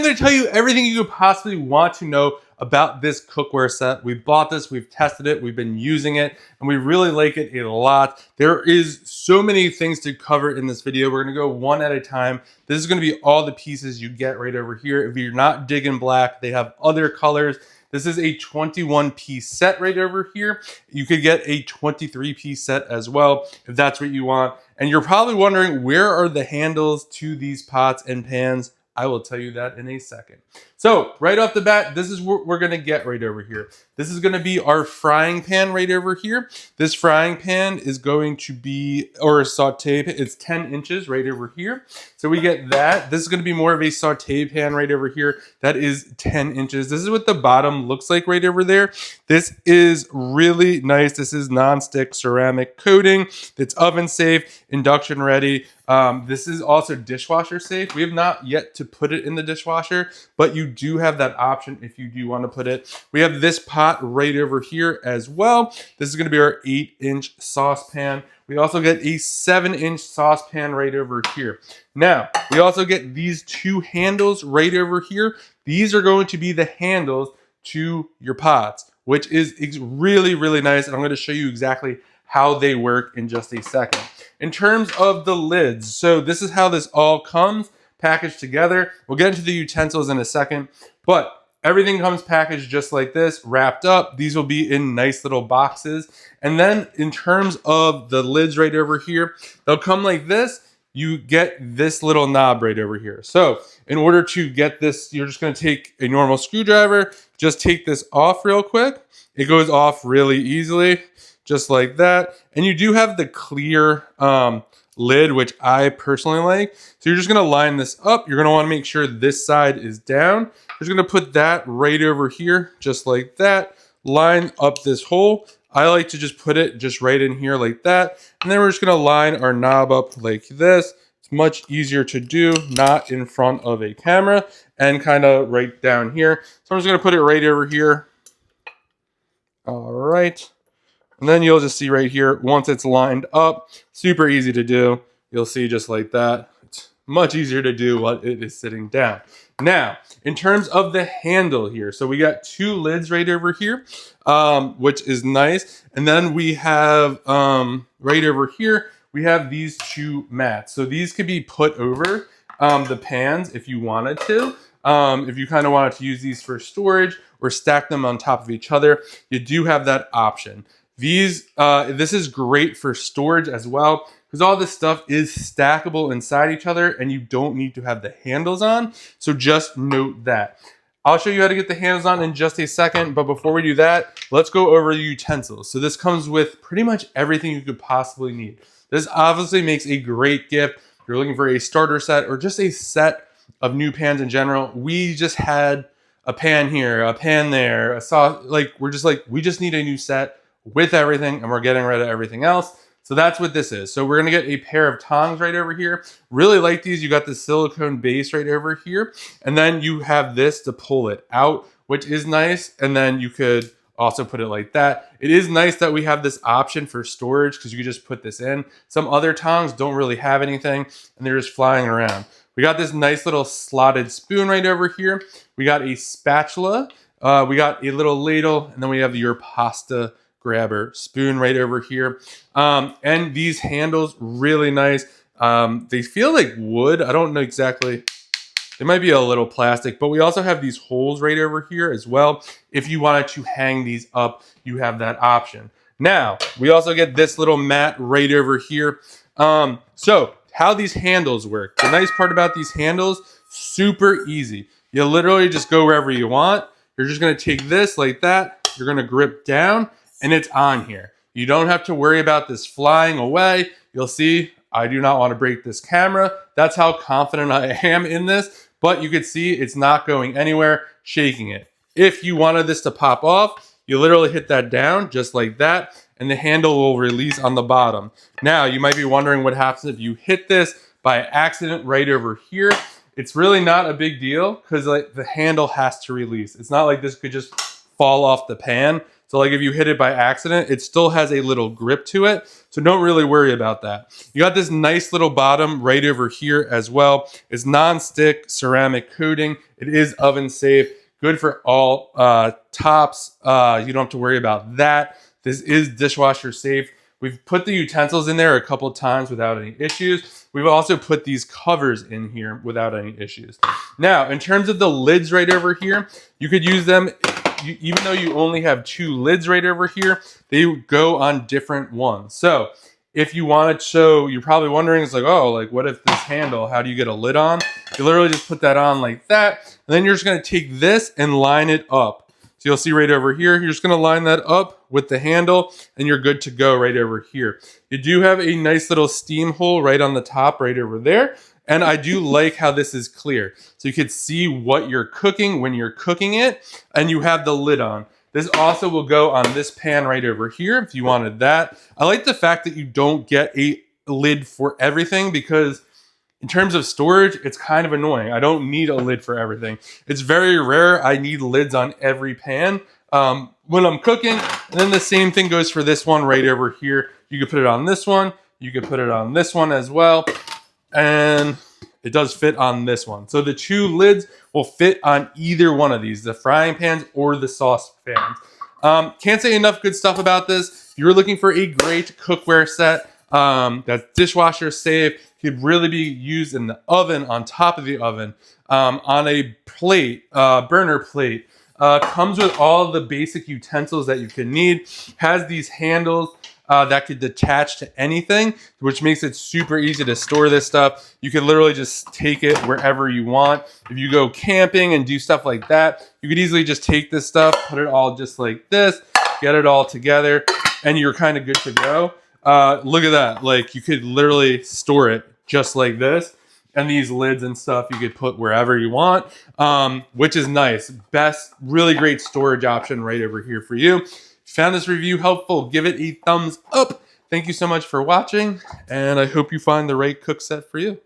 I'm going to tell you everything you could possibly want to know about this cookware set. We bought this, we've tested it, we've been using it, and we really like it a lot. There is so many things to cover in this video. We're going to go one at a time. This is going to be all the pieces you get right over here. If you're not digging black, they have other colors. This is a 21-piece set right over here. You could get a 23-piece set as well if that's what you want. And you're probably wondering, where are the handles to these pots and pans? I will tell you that in a second. So right off the bat, this is what we're going to get right over here. This is going to be our frying pan right over here. This frying pan is going to be, or a saute pan, it's 10 inches right over here. So we get that. This is going to be more of a saute pan right over here. That is 10 inches. This is what the bottom looks like right over there. This is really nice. This is non-stick ceramic coating. It's oven safe, induction ready. This is also dishwasher safe. We have not yet to put it in the dishwasher, but you do have that option if you do want to put it. We have this pot right over here as well. This is going to be our 8-inch saucepan. We also get a 7-inch saucepan right over here. Now, we also get these two handles right over here. These are going to be the handles to your pots, which is really, really nice. And I'm going to show you exactly how they work in just a second. In terms of the lids, so this is how this all comes packaged together. We'll get into the utensils in a second, but everything comes packaged just like this, wrapped up. These will be in nice little boxes. And then in terms of the lids right over here, they'll come like this. You get this little knob right over here. So in order to get this, you're just going to take a normal screwdriver, just take this off real quick. It goes off really easily, just like that. And you do have the clear lid, which I personally like. So you're just going to line this up. You're going to want to make sure this side is down. You're just going to put that right over here, just like that. Line up this hole. I like to just put it just right in here like that. And then we're just going to line our knob up like this. It's much easier to do, not in front of a camera, and kind of right down here. So I'm just going to put it right over here. All right. And then you'll just see right here, once it's lined up, super easy to do. You'll see just like that. It's much easier to do while it is sitting down. Now, in terms of the handle here, so we got two lids right over here, which is nice. And then we have right over here, we have these two mats. So these could be put over the pans if you wanted to. If you kind of wanted to use these for storage or stack them on top of each other, you do have that option. This is great for storage as well, because all this stuff is stackable inside each other and you don't need to have the handles on. So just note that. I'll show you how to get the handles on in just a second, but before we do that, let's go over the utensils. So this comes with pretty much everything you could possibly need. This obviously makes a great gift if you're looking for a starter set or just a set of new pans in general. We just had a pan here, a pan there, a sauce. We just need a new set with everything, and we're getting rid of everything else. So that's what this is. So we're gonna get a pair of tongs right over here. Really like these. You got the silicone base right over here, and then you have this to pull it out, which is nice. And then you could also put it like that. It is nice that we have this option for storage because you can just put this in. Some other tongs don't really have anything, and they're just flying around. We got this nice little slotted spoon right over here. We got a spatula. We got a little ladle, and then we have your pasta grabber spoon right over here. And these handles, really nice. They feel like wood. I don't know exactly. They might be a little plastic, but we also have these holes right over here as well. If you wanted to hang these up, you have that option. Now, we also get this little mat right over here. So how these handles work. The nice part about these handles, super easy. You literally just go wherever you want. You're just gonna take this like that. You're gonna grip down, and it's on here. You don't have to worry about this flying away. You'll see, I do not want to break this camera. That's how confident I am in this, but you can see it's not going anywhere, shaking it. If you wanted this to pop off, you literally hit that down just like that, and the handle will release on the bottom. Now, you might be wondering what happens if you hit this by accident right over here. It's really not a big deal because the handle has to release. It's not like this could just fall off the pan. So like if you hit it by accident, it still has a little grip to it. So don't really worry about that. You got this nice little bottom right over here as well. It's non-stick ceramic coating. It is oven safe. Good for all tops. You don't have to worry about that. This is dishwasher safe. We've put the utensils in there a couple of times without any issues. We've also put these covers in here without any issues. Now, in terms of the lids right over here, you could use them, even though you only have 2 lids right over here, they go on different ones. So if you want to show, you're probably wondering, it's like, oh, like what if this handle, how do you get a lid on? You literally just put that on like that. And then you're just going to take this and line it up. So you'll see right over here, you're just going to line that up with the handle and you're good to go right over here. You do have a nice little steam hole right on the top right over there. And I do like how this is clear. So you can see what you're cooking when you're cooking it, and you have the lid on. This also will go on this pan right over here if you wanted that. I like the fact that you don't get a lid for everything, because in terms of storage, it's kind of annoying. I don't need a lid for everything. It's very rare I need lids on every pan when I'm cooking. And then the same thing goes for this one right over here. You could put it on this one. You could put it on this one as well. And it does fit on this one. So the 2 lids will fit on either one of these, the frying pans or the sauce pans. Can't say enough good stuff about this. If you're looking for a great cookware set that's dishwasher safe, could really be used in the oven, on top of the oven, on a plate, burner plate. Comes with all the basic utensils that you can need. Has these handles that could detach to anything, which makes it super easy to store this stuff. You can literally just take it wherever you want. If you go camping and do stuff like that, you could easily just take this stuff, put it all just like this, get it all together, and you're kind of good to go. Look at that. Like, you could literally store it just like this. And these lids and stuff you could put wherever you want, which is nice. Best, really great storage option right over here for you. If you found this review helpful, give it a thumbs up. Thank you so much for watching, and I hope you find the right cook set for you.